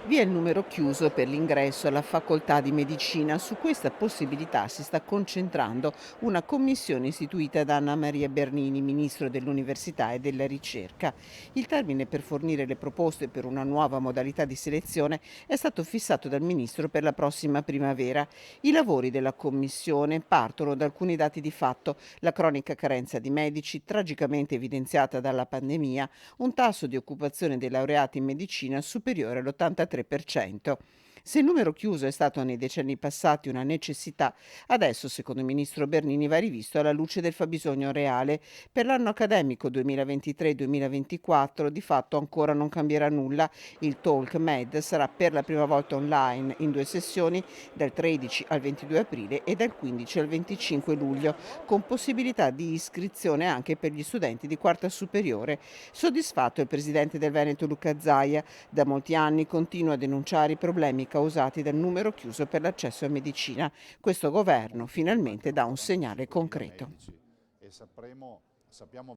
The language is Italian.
Via il numero chiuso per l'ingresso alla facoltà di medicina. Su questa possibilità si sta concentrando una commissione istituita da Anna Maria Bernini, ministro dell'Università e della Ricerca. Il termine per fornire le proposte per una nuova modalità di selezione è stato fissato dal ministro per la prossima primavera. I lavori della commissione partono da alcuni dati di fatto: la cronica carenza di medici, tragicamente evidenziata dalla pandemia, un tasso di occupazione dei laureati in medicina superiore all'83%. Se il numero chiuso è stato nei decenni passati una necessità, adesso, secondo il ministro Bernini, va rivisto alla luce del fabbisogno reale. Per l'anno accademico 2023-2024 di fatto ancora non cambierà nulla. Il Talk Med sarà per la prima volta online in due sessioni, dal 13 al 22 aprile e dal 15 al 25 luglio, con possibilità di iscrizione anche per gli studenti di quarta superiore. Soddisfatto il presidente del Veneto Luca Zaia: da molti anni continua a denunciare i problemi causati dal numero chiuso per l'accesso a medicina. Questo governo Molti finalmente dà un manteranno segnale comunque 2000 concreto. medici e sappiamo